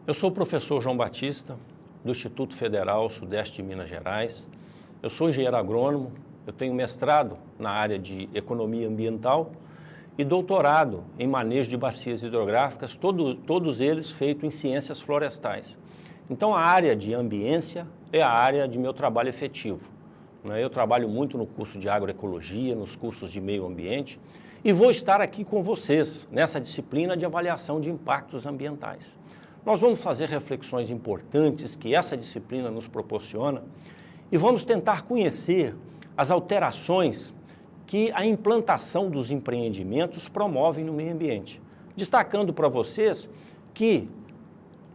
Eu sou o professor João Batista, do Instituto Federal Sudeste de Minas Gerais. Eu sou engenheiro agrônomo, eu tenho mestrado na área de economia ambiental e doutorado em manejo de bacias hidrográficas, todos eles feitos em ciências florestais. Então, a área de ambiência é a área de meu trabalho efetivo. Eu trabalho muito no curso de agroecologia, nos cursos de meio ambiente, e vou estar aqui com vocês nessa disciplina de avaliação de impactos ambientais. Nós vamos fazer reflexões importantes que essa disciplina nos proporciona e vamos tentar conhecer as alterações que a implantação dos empreendimentos promove no meio ambiente. Destacando para vocês que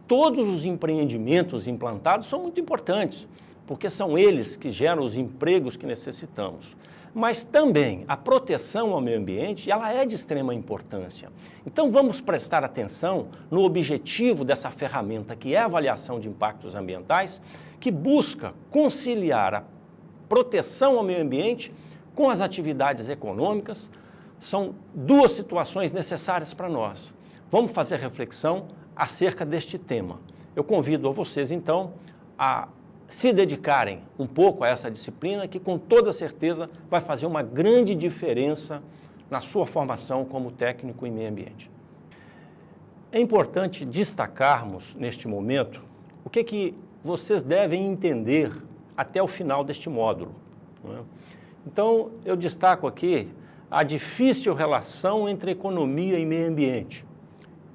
todos os empreendimentos implantados são muito importantes, porque são eles que geram os empregos que necessitamos. Mas também a proteção ao meio ambiente, ela é de extrema importância. Então vamos prestar atenção no objetivo dessa ferramenta que é a avaliação de impactos ambientais, que busca conciliar a proteção ao meio ambiente com as atividades econômicas. São duas situações necessárias para nós. Vamos fazer reflexão acerca deste tema. Eu convido a vocês, então, a se dedicarem um pouco a essa disciplina que, com toda certeza, vai fazer uma grande diferença na sua formação como técnico em meio ambiente. É importante destacarmos, neste momento, o que vocês devem entender até o final deste módulo. Então, eu destaco aqui a difícil relação entre economia e meio ambiente.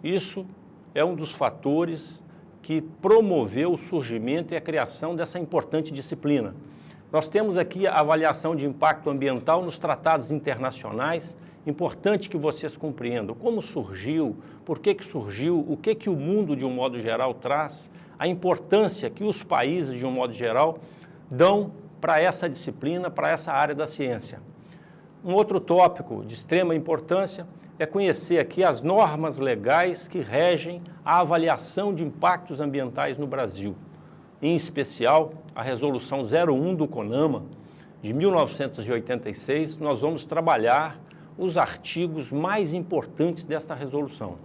Isso é um dos fatores que promoveu o surgimento e a criação dessa importante disciplina. Nós temos aqui a avaliação de impacto ambiental nos tratados internacionais. Importante que vocês compreendam como surgiu, por que surgiu, o que o mundo, de um modo geral, traz, a importância que os países, de um modo geral, dão para essa disciplina, para essa área da ciência. Um outro tópico de extrema importância é conhecer aqui as normas legais que regem a avaliação de impactos ambientais no Brasil. Em especial, a Resolução 01 do CONAMA, de 1986, nós vamos trabalhar os artigos mais importantes desta resolução.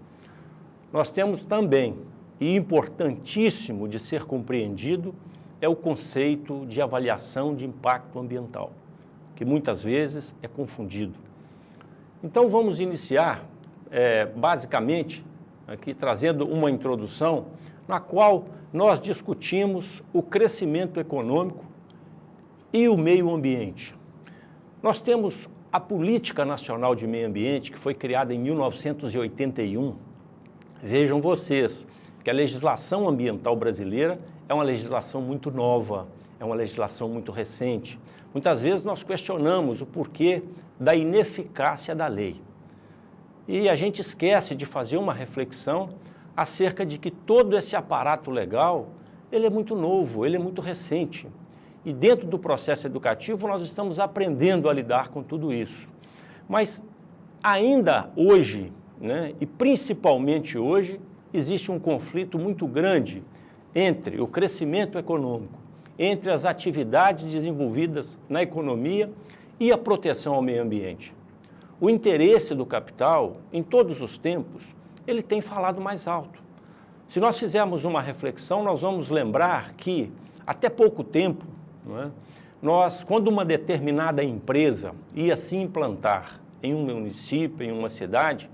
Nós temos também, e importantíssimo de ser compreendido, é o conceito de avaliação de impacto ambiental, que muitas vezes é confundido. Então vamos iniciar, basicamente, aqui trazendo uma introdução, na qual nós discutimos o crescimento econômico e o meio ambiente. Nós temos a Política Nacional de Meio Ambiente, que foi criada em 1981. Vejam vocês que a legislação ambiental brasileira é uma legislação muito nova, é uma legislação muito recente. Muitas vezes nós questionamos o porquê da ineficácia da lei. E a gente esquece de fazer uma reflexão acerca de que todo esse aparato legal, ele é muito novo, ele é muito recente. E dentro do processo educativo nós estamos aprendendo a lidar com tudo isso. Mas ainda hoje, e principalmente hoje, existe um conflito muito grande entre o crescimento econômico, entre as atividades desenvolvidas na economia e a proteção ao meio ambiente. O interesse do capital, em todos os tempos, ele tem falado mais alto. Se nós fizermos uma reflexão, nós vamos lembrar que, até pouco tempo, quando uma determinada empresa ia se implantar em um município, em uma cidade,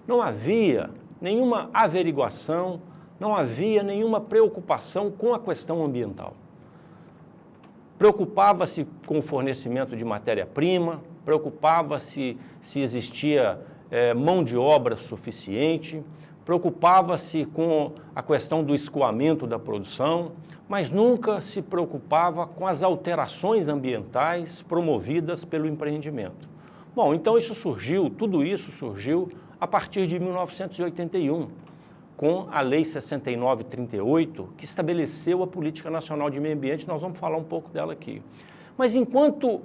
não havia nenhuma averiguação, não havia nenhuma preocupação com a questão ambiental. Preocupava-se com o fornecimento de matéria-prima, preocupava-se se existia mão de obra suficiente, preocupava-se com a questão do escoamento da produção, mas nunca se preocupava com as alterações ambientais promovidas pelo empreendimento. Bom, então tudo isso surgiu a partir de 1981, com a Lei 6938, que estabeleceu a Política Nacional de Meio Ambiente. Nós vamos falar um pouco dela aqui. Mas enquanto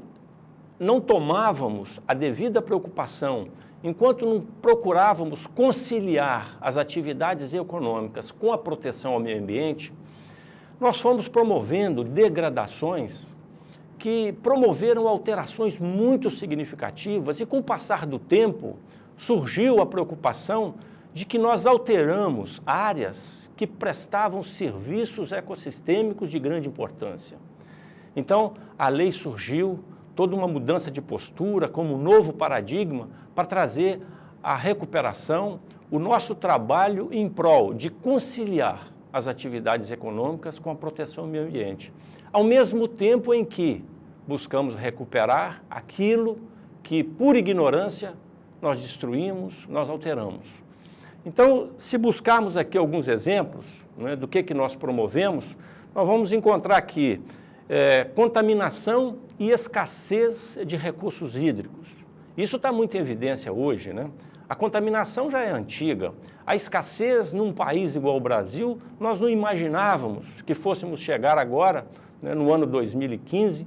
não tomávamos a devida preocupação, enquanto não procurávamos conciliar as atividades econômicas com a proteção ao meio ambiente, nós fomos promovendo degradações que promoveram alterações muito significativas e, com o passar do tempo, surgiu a preocupação de que nós alteramos áreas que prestavam serviços ecossistêmicos de grande importância. Então, a lei surgiu, toda uma mudança de postura, como um novo paradigma, para trazer a recuperação, o nosso trabalho em prol de conciliar as atividades econômicas com a proteção ao meio ambiente, ao mesmo tempo em que buscamos recuperar aquilo que, por ignorância, nós destruímos, nós alteramos. Então, se buscarmos aqui alguns exemplos, né, do que nós promovemos, nós vamos encontrar aqui contaminação e escassez de recursos hídricos. Isso está muito em evidência hoje, né? A contaminação já é antiga. A escassez num país igual ao Brasil, nós não imaginávamos que fôssemos chegar agora, né, no ano 2015,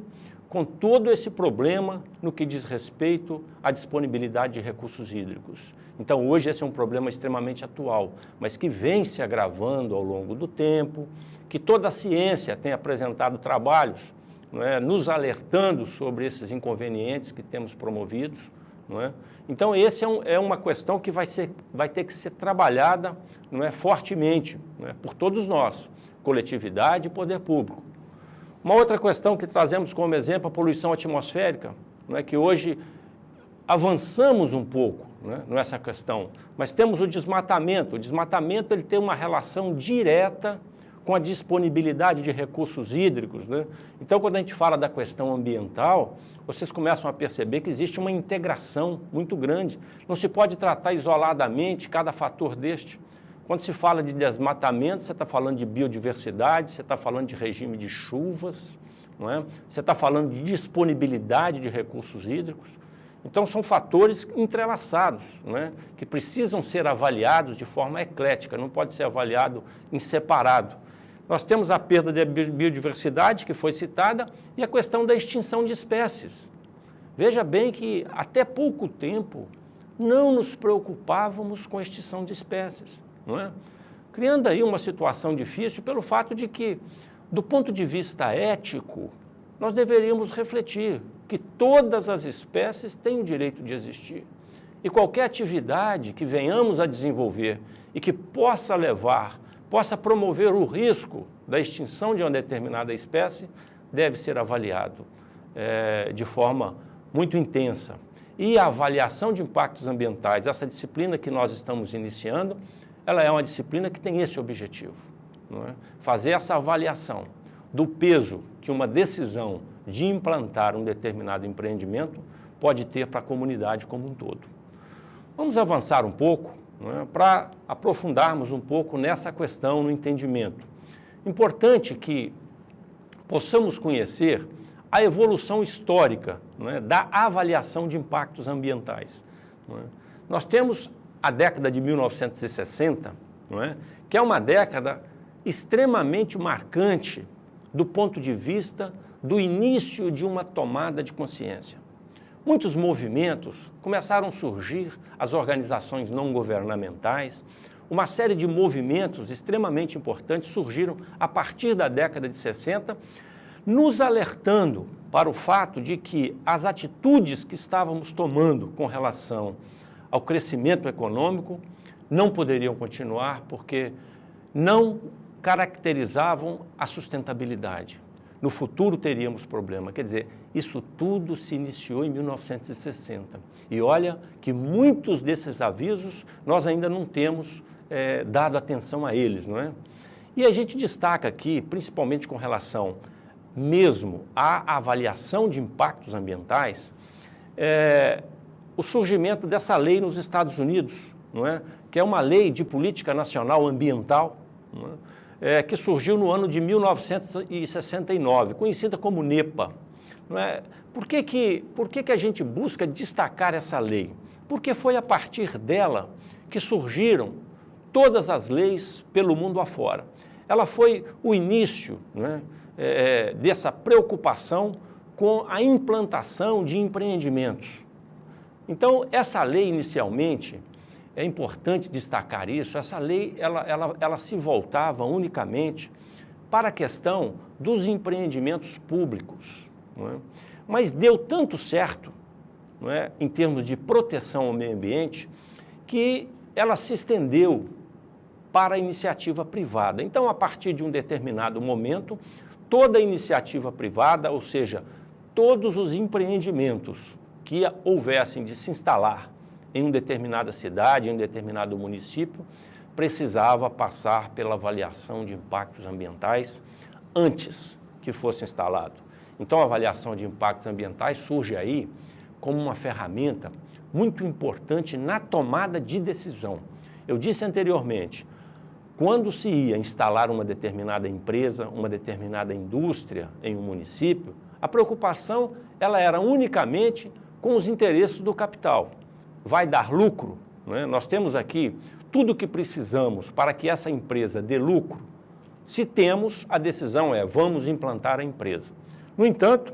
com todo esse problema no que diz respeito à disponibilidade de recursos hídricos. Então, hoje esse é um problema extremamente atual, mas que vem se agravando ao longo do tempo, que toda a ciência tem apresentado trabalhos, não é, nos alertando sobre esses inconvenientes que temos promovidos. Não é? Então, essa é uma questão que vai ter que ser trabalhada, não é, fortemente, não é, por todos nós, coletividade e poder público. Uma outra questão que trazemos como exemplo, a poluição atmosférica, não é, que hoje avançamos um pouco, né, nessa questão, mas temos o desmatamento. O desmatamento ele tem uma relação direta com a disponibilidade de recursos hídricos, né? Então, quando a gente fala da questão ambiental, vocês começam a perceber que existe uma integração muito grande. Não se pode tratar isoladamente cada fator deste. Quando se fala de desmatamento, você está falando de biodiversidade, você está falando de regime de chuvas, não é? Você está falando de disponibilidade de recursos hídricos. Então, são fatores entrelaçados, não é? Que precisam ser avaliados de forma eclética, não pode ser avaliado em separado. Nós temos a perda de biodiversidade, que foi citada, e a questão da extinção de espécies. Veja bem que, até pouco tempo, não nos preocupávamos com a extinção de espécies, não é? Criando aí uma situação difícil pelo fato de que, do ponto de vista ético, nós deveríamos refletir que todas as espécies têm o direito de existir. E qualquer atividade que venhamos a desenvolver e que possa promover o risco da extinção de uma determinada espécie, deve ser avaliado de forma muito intensa. E a avaliação de impactos ambientais, essa disciplina que nós estamos iniciando, ela é uma disciplina que tem esse objetivo, não é? Fazer essa avaliação do peso que uma decisão de implantar um determinado empreendimento pode ter para a comunidade como um todo. Vamos avançar um pouco, não é, para aprofundarmos um pouco nessa questão, no entendimento. Importante que possamos conhecer a evolução histórica, não é, da avaliação de impactos ambientais. Não é? Nós temos a década de 1960, não é, que é uma década extremamente marcante do ponto de vista do início de uma tomada de consciência. Muitos movimentos começaram a surgir, as organizações não governamentais, uma série de movimentos extremamente importantes surgiram a partir da década de 60, nos alertando para o fato de que as atitudes que estávamos tomando com relação ao crescimento econômico não poderiam continuar porque não caracterizavam a sustentabilidade. No futuro teríamos problema. Quer dizer, isso tudo se iniciou em 1960. E olha que muitos desses avisos nós ainda não temos dado atenção a eles, não é? E a gente destaca aqui, principalmente com relação mesmo à avaliação de impactos ambientais, o surgimento dessa lei nos Estados Unidos, não é? Que é uma lei de política nacional ambiental, não é? Que surgiu no ano de 1969, conhecida como NEPA. Não é? Por que a gente busca destacar essa lei? Porque foi a partir dela que surgiram todas as leis pelo mundo afora. Ela foi o início, não é, dessa preocupação com a implantação de empreendimentos. Então, essa lei inicialmente, é importante destacar isso, essa lei ela se voltava unicamente para a questão dos empreendimentos públicos, não é? Mas deu tanto certo, não é, em termos de proteção ao meio ambiente, que ela se estendeu para a iniciativa privada. Então, a partir de um determinado momento, toda a iniciativa privada, ou seja, todos os empreendimentos que houvessem de se instalar em uma determinada cidade, em um determinado município, precisava passar pela avaliação de impactos ambientais antes que fosse instalado. Então, a avaliação de impactos ambientais surge aí como uma ferramenta muito importante na tomada de decisão. Eu disse anteriormente, quando se ia instalar uma determinada empresa, uma determinada indústria em um município, a preocupação ela era unicamente com os interesses do capital. Vai dar lucro? Não é? Nós temos aqui tudo o que precisamos para que essa empresa dê lucro. Se temos, a decisão é, vamos implantar a empresa. No entanto,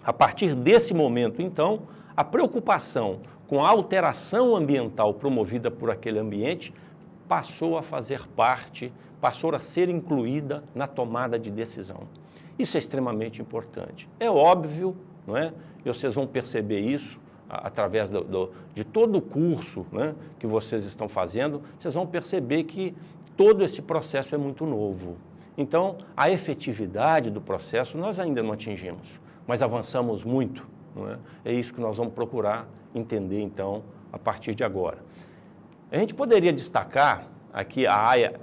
a partir desse momento, então, a preocupação com a alteração ambiental promovida por aquele ambiente passou a fazer parte, passou a ser incluída na tomada de decisão. Isso é extremamente importante. É óbvio, não é? E vocês vão perceber isso através de todo o curso, né, que vocês estão fazendo, vocês vão perceber que todo esse processo é muito novo. Então, a efetividade do processo nós ainda não atingimos, mas avançamos muito. Não é? É isso que nós vamos procurar entender, então, a partir de agora. A gente poderia destacar aqui a AIA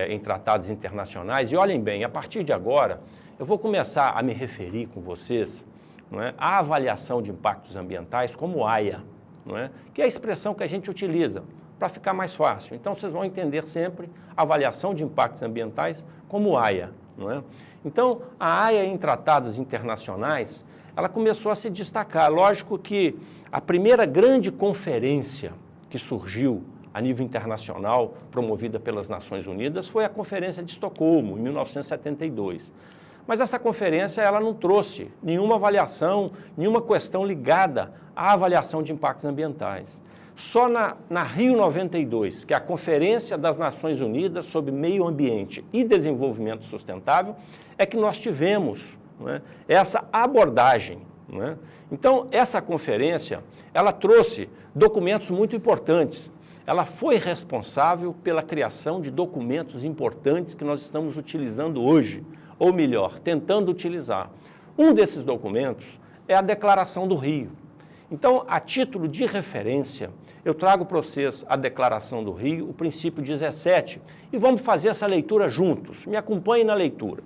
em tratados internacionais, e olhem bem, a partir de agora, eu vou começar a me referir com vocês, não é, à avaliação de impactos ambientais como AIA, não é, que é a expressão que a gente utiliza para ficar mais fácil. Então, vocês vão entender sempre a avaliação de impactos ambientais como AIA. Não é? Então, a AIA em tratados internacionais, ela começou a se destacar. Lógico que a primeira grande conferência que surgiu a nível internacional, promovida pelas Nações Unidas, foi a Conferência de Estocolmo, em 1972. Mas essa conferência ela não trouxe nenhuma avaliação, nenhuma questão ligada à avaliação de impactos ambientais. Só na Rio 92, que é a Conferência das Nações Unidas sobre Meio Ambiente e Desenvolvimento Sustentável, é que nós tivemos, não é, essa abordagem. Não é? Então, essa conferência, ela trouxe documentos muito importantes. Ela foi responsável pela criação de documentos importantes que nós estamos utilizando hoje, ou melhor, tentando utilizar. Um desses documentos é a Declaração do Rio. Então, a título de referência, eu trago para vocês a Declaração do Rio, o princípio 17, e vamos fazer essa leitura juntos. Me acompanhem na leitura.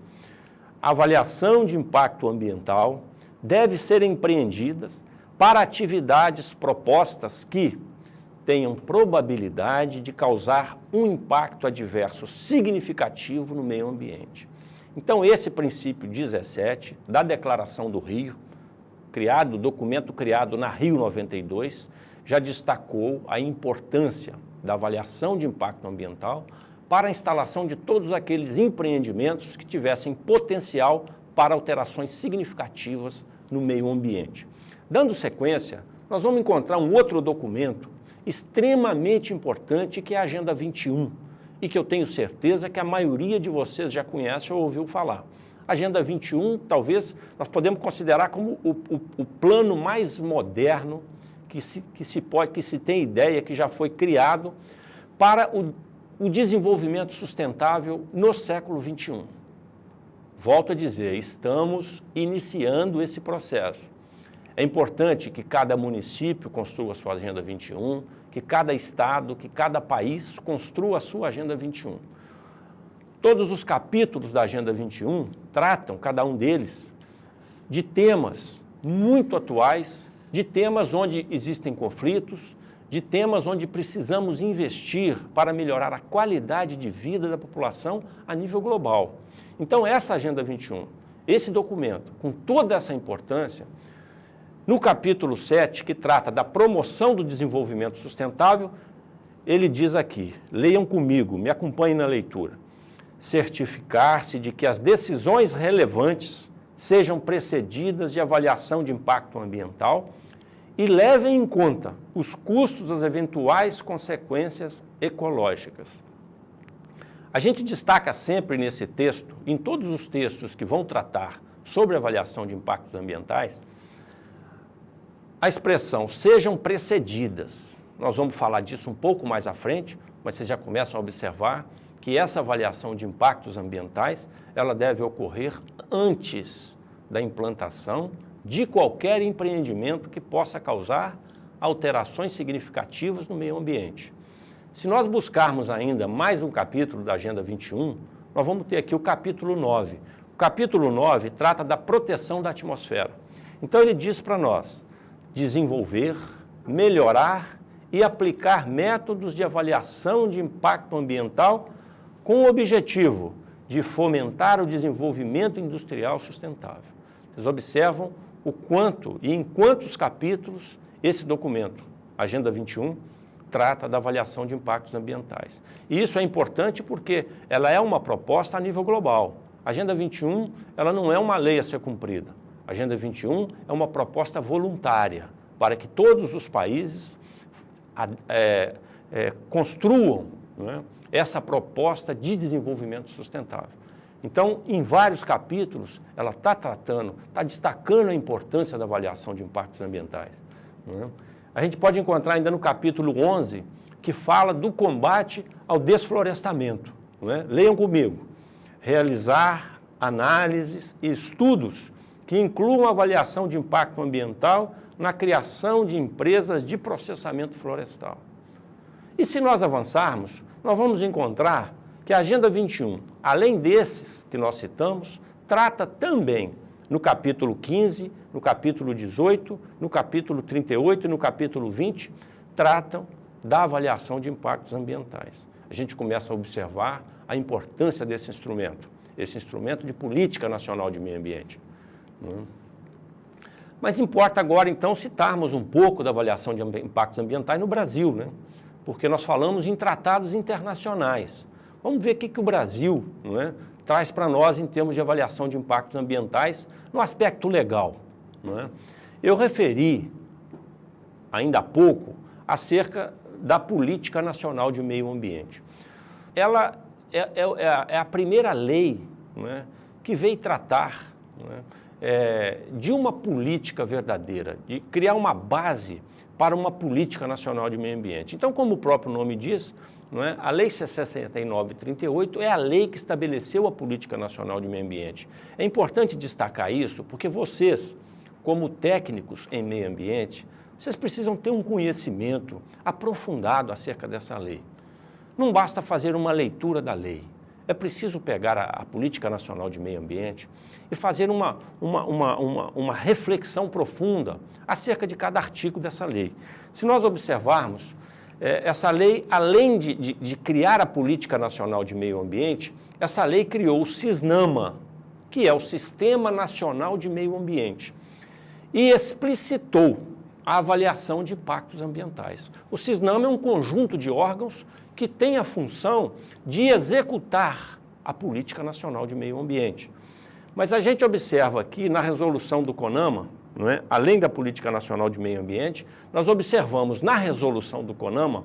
A avaliação de impacto ambiental deve ser empreendida para atividades propostas que tenham probabilidade de causar um impacto adverso significativo no meio ambiente. Então, esse princípio 17 da Declaração do Rio, documento criado na Rio 92, já destacou a importância da avaliação de impacto ambiental para a instalação de todos aqueles empreendimentos que tivessem potencial para alterações significativas no meio ambiente. Dando sequência, nós vamos encontrar um outro documento extremamente importante que é a Agenda 21 e que eu tenho certeza que a maioria de vocês já conhece ou ouviu falar. A Agenda 21, talvez, nós podemos considerar como o plano mais moderno que se tem ideia que já foi criado para o desenvolvimento sustentável no século XXI. Volto a dizer, estamos iniciando esse processo. É importante que cada município construa a sua Agenda 21, que cada estado, que cada país construa a sua Agenda 21. Todos os capítulos da Agenda 21 tratam, cada um deles, de temas muito atuais, de temas onde existem conflitos, de temas onde precisamos investir para melhorar a qualidade de vida da população a nível global. Então, essa Agenda 21, esse documento, com toda essa importância, no capítulo 7, que trata da promoção do desenvolvimento sustentável, ele diz aqui, leiam comigo, me acompanhem na leitura, certificar-se de que as decisões relevantes sejam precedidas de avaliação de impacto ambiental e levem em conta os custos das eventuais consequências ecológicas. A gente destaca sempre nesse texto, em todos os textos que vão tratar sobre avaliação de impactos ambientais, a expressão sejam precedidas. nós vamos falar disso um pouco mais à frente, mas vocês já começam a observar que essa avaliação de impactos ambientais, ela deve ocorrer antes da implantação de qualquer empreendimento que possa causar alterações significativas no meio ambiente. Se nós buscarmos ainda mais um capítulo da Agenda 21, nós vamos ter aqui o capítulo 9. O capítulo 9 trata da proteção da atmosfera. Então ele diz para nós desenvolver, melhorar e aplicar métodos de avaliação de impacto ambiental com o objetivo de fomentar o desenvolvimento industrial sustentável. Vocês observam o quanto e em quantos capítulos esse documento, Agenda 21, trata da avaliação de impactos ambientais. E isso é importante porque ela é uma proposta a nível global. A Agenda 21, ela não é uma lei a ser cumprida. A Agenda 21 é uma proposta voluntária para que todos os países construam, né, essa proposta de desenvolvimento sustentável. Então, em vários capítulos, ela está tratando, está destacando a importância da avaliação de impactos ambientais, né? A gente pode encontrar ainda no capítulo 11, que fala do combate ao desflorestamento, né? Leiam comigo. Realizar análises e estudos que incluam avaliação de impacto ambiental na criação de empresas de processamento florestal. E se nós avançarmos, nós vamos encontrar que a Agenda 21, além desses que nós citamos, trata também no capítulo 15, no capítulo 18, no capítulo 38 e no capítulo 20, tratam da avaliação de impactos ambientais. A gente começa a observar a importância desse instrumento, esse instrumento de política nacional de meio ambiente, né? Mas importa agora, então, citarmos um pouco da avaliação de impactos ambientais no Brasil, né? Porque nós falamos em tratados internacionais. Vamos ver o que o Brasil, né, traz para nós em termos de avaliação de impactos ambientais no aspecto legal, né? Eu referi, ainda há pouco, acerca da Política Nacional de Meio Ambiente. Ela é a primeira lei, né, que veio tratar, né, de uma política verdadeira, de criar uma base para uma política nacional de meio ambiente. Então, como o próprio nome diz, não é? A Lei 69/38 é a lei que estabeleceu a Política Nacional de Meio Ambiente. É importante destacar isso porque vocês, como técnicos em meio ambiente, vocês precisam ter um conhecimento aprofundado acerca dessa lei. Não basta fazer uma leitura da lei. É preciso pegar a Política Nacional de Meio Ambiente e fazer uma reflexão profunda acerca de cada artigo dessa lei. Se nós observarmos, essa lei, além de criar a Política Nacional de Meio Ambiente, essa lei criou o SISNAMA, que é o Sistema Nacional de Meio Ambiente, e explicitou a avaliação de impactos ambientais. O SISNAMA é um conjunto de órgãos que tem a função de executar a Política Nacional de Meio Ambiente. Mas a gente observa aqui na resolução do CONAMA, não é? Além da Política Nacional de Meio Ambiente, nós observamos na resolução do CONAMA,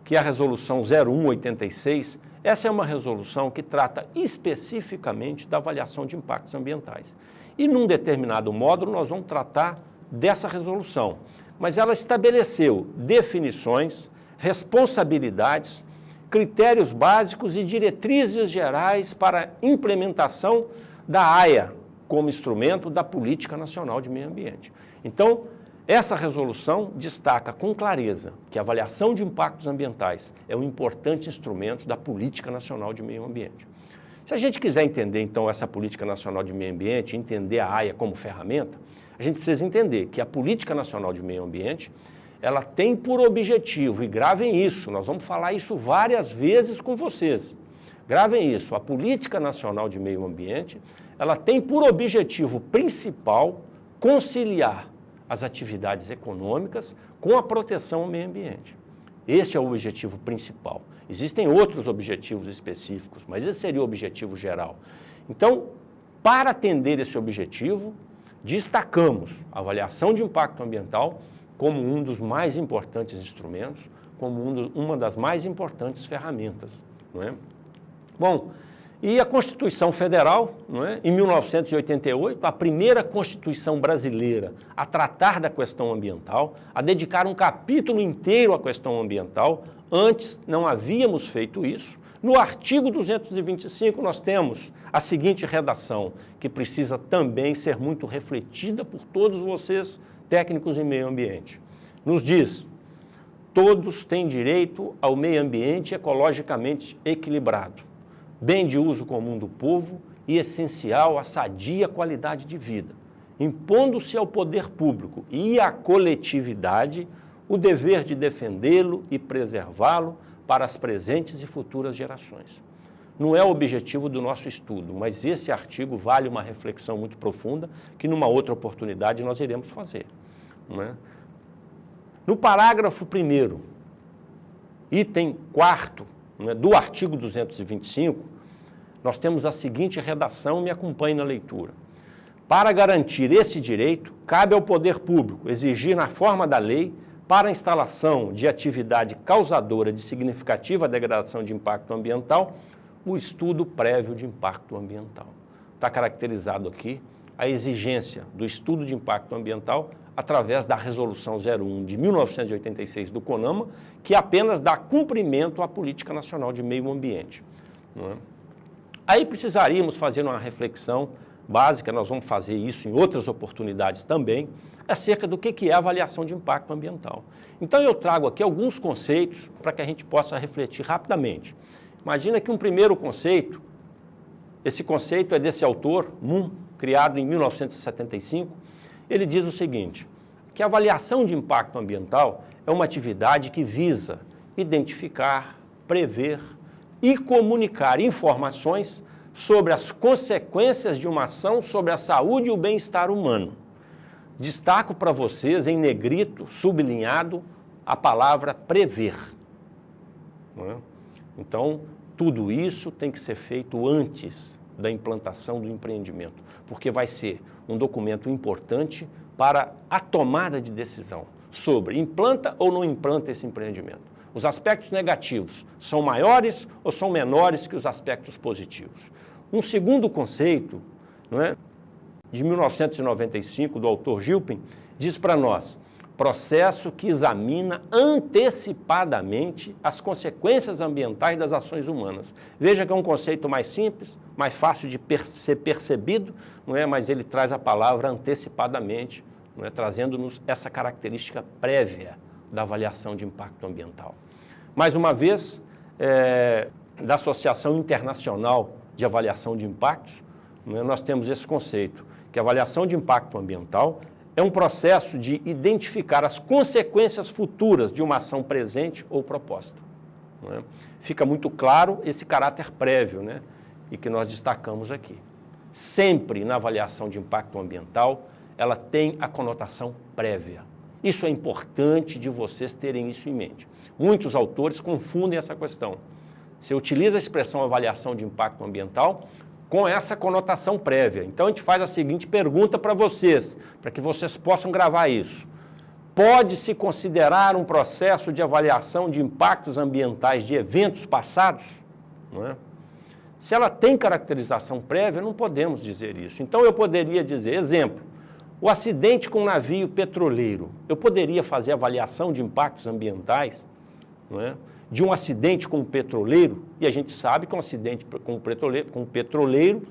que é a resolução 0186, essa é uma resolução que trata especificamente da avaliação de impactos ambientais. E num determinado módulo nós vamos tratar dessa resolução, mas ela estabeleceu definições, responsabilidades, critérios básicos e diretrizes gerais para a implementação da AIA, como instrumento da Política Nacional de Meio Ambiente. Então, essa resolução destaca com clareza que a avaliação de impactos ambientais é um importante instrumento da Política Nacional de Meio Ambiente. Se a gente quiser entender, então, essa Política Nacional de Meio Ambiente, entender a AIA como ferramenta, a gente precisa entender que a Política Nacional de Meio Ambiente, ela tem por objetivo, e gravem isso, nós vamos falar isso várias vezes com vocês, gravem isso, a Política Nacional de Meio Ambiente, ela tem por objetivo principal conciliar as atividades econômicas com a proteção ao meio ambiente. Esse é o objetivo principal. Existem outros objetivos específicos, mas esse seria o objetivo geral. Então, para atender esse objetivo, destacamos a avaliação de impacto ambiental como um dos mais importantes instrumentos, como uma das mais importantes ferramentas, não é? Bom, E a Constituição Federal, não é, em 1988, a primeira Constituição brasileira a tratar da questão ambiental, a dedicar um capítulo inteiro à questão ambiental. Antes não havíamos feito isso. No artigo 225 nós temos a seguinte redação, que precisa também ser muito refletida por todos vocês, técnicos em meio ambiente. Nos diz: todos têm direito ao meio ambiente ecologicamente equilibrado, bem de uso comum do povo e essencial à sadia qualidade de vida, impondo-se ao poder público e à coletividade o dever de defendê-lo e preservá-lo para as presentes e futuras gerações. Não é o objetivo do nosso estudo, mas esse artigo vale uma reflexão muito profunda que numa outra oportunidade nós iremos fazer. Não é? No parágrafo 1º, item 4º, do artigo 225, nós temos a seguinte redação, me acompanhe na leitura. Para garantir esse direito, cabe ao poder público exigir na forma da lei, para a instalação de atividade causadora de significativa degradação de impacto ambiental, o estudo prévio de impacto ambiental. Está caracterizado aqui a exigência do estudo de impacto ambiental através da Resolução 01 de 1986 do CONAMA, que apenas dá cumprimento à Política Nacional de Meio Ambiente. Não é? Aí precisaríamos fazer uma reflexão básica, nós vamos fazer isso em outras oportunidades também, acerca do que é a avaliação de impacto ambiental. Então eu trago aqui alguns conceitos para que a gente possa refletir rapidamente. Imagina que um primeiro conceito, esse conceito é desse autor, Moon, criado em 1975, ele diz o seguinte, que a avaliação de impacto ambiental é uma atividade que visa identificar, prever e comunicar informações sobre as consequências de uma ação sobre a saúde e o bem-estar humano. Destaco para vocês, em negrito, sublinhado, a palavra prever. Não é? Então, tudo isso tem que ser feito antes da implantação do empreendimento, porque vai ser um documento importante para a tomada de decisão sobre implanta ou não implanta esse empreendimento. Os aspectos negativos são maiores ou são menores que os aspectos positivos. Um segundo conceito, não é, de 1995, do autor Gilpin, diz para nós, processo que examina antecipadamente as consequências ambientais das ações humanas. Veja que é um conceito mais simples, mais fácil de ser percebido, não é? Mas ele traz a palavra antecipadamente, não é? Trazendo-nos essa característica prévia da avaliação de impacto ambiental. Mais uma vez, da Associação Internacional de Avaliação de Impactos, não é? Nós temos esse conceito, que a avaliação de impacto ambiental é um processo de identificar as consequências futuras de uma ação presente ou proposta. Não é? Fica muito claro esse caráter prévio, né? E que nós destacamos aqui. Sempre na avaliação de impacto ambiental, ela tem a conotação prévia. Isso é importante de vocês terem isso em mente. Muitos autores confundem essa questão. Você utiliza a expressão avaliação de impacto ambiental com essa conotação prévia. Então, a gente faz a seguinte pergunta para vocês, para que vocês possam gravar isso. Pode-se considerar um processo de avaliação de impactos ambientais de eventos passados? Não é? Se ela tem caracterização prévia, não podemos dizer isso. Então, eu poderia dizer, exemplo, o acidente com um navio petroleiro. Eu poderia fazer avaliação de impactos ambientais, não é? De um acidente com um petroleiro, e a gente sabe que um acidente com um petroleiro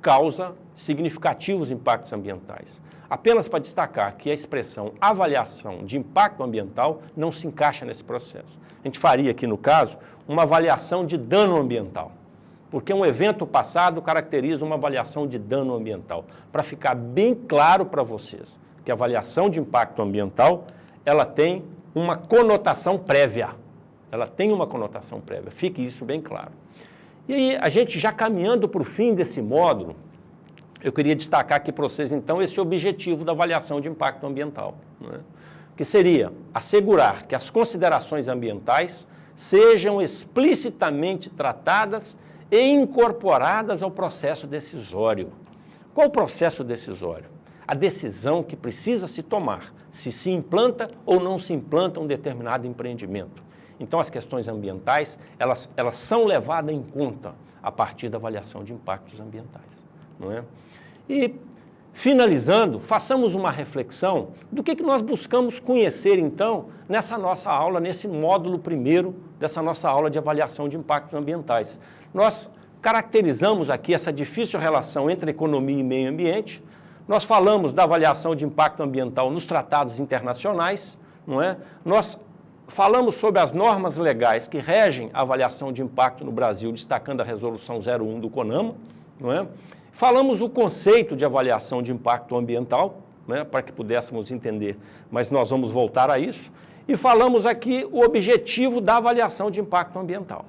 causa significativos impactos ambientais. Apenas para destacar que a expressão avaliação de impacto ambiental não se encaixa nesse processo. A gente faria aqui, no caso, uma avaliação de dano ambiental, porque um evento passado caracteriza uma avaliação de dano ambiental. Para ficar bem claro para vocês que a avaliação de impacto ambiental, ela tem uma conotação prévia. Ela tem uma conotação prévia, fique isso bem claro. E aí, a gente já caminhando para o fim desse módulo, eu queria destacar aqui para vocês, então, esse objetivo da avaliação de impacto ambiental, né? Que seria assegurar que as considerações ambientais sejam explicitamente tratadas e incorporadas ao processo decisório. Qual o processo decisório? A decisão que precisa se tomar, se implanta ou não se implanta um determinado empreendimento. Então, as questões ambientais, elas são levadas em conta a partir da avaliação de impactos ambientais, não é? E, finalizando, façamos uma reflexão do que nós buscamos conhecer, então, nessa nossa aula, nesse módulo primeiro dessa nossa aula de avaliação de impactos ambientais. Nós caracterizamos aqui essa difícil relação entre economia e meio ambiente, nós falamos da avaliação de impacto ambiental nos tratados internacionais, não é? Nós falamos sobre as normas legais que regem a avaliação de impacto no Brasil, destacando a Resolução 01 do CONAMA, não é? Falamos o conceito de avaliação de impacto ambiental, né, para que pudéssemos entender, mas nós vamos voltar a isso. E falamos aqui o objetivo da avaliação de impacto ambiental.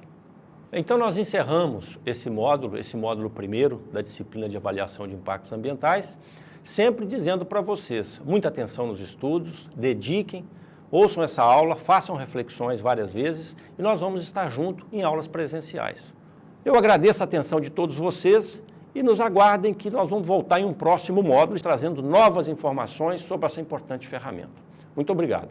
Então nós encerramos esse módulo primeiro da disciplina de avaliação de impactos ambientais, sempre dizendo para vocês, muita atenção nos estudos, dediquem, ouçam essa aula, façam reflexões várias vezes e nós vamos estar juntos em aulas presenciais. Eu agradeço a atenção de todos vocês e nos aguardem que nós vamos voltar em um próximo módulo trazendo novas informações sobre essa importante ferramenta. Muito obrigado.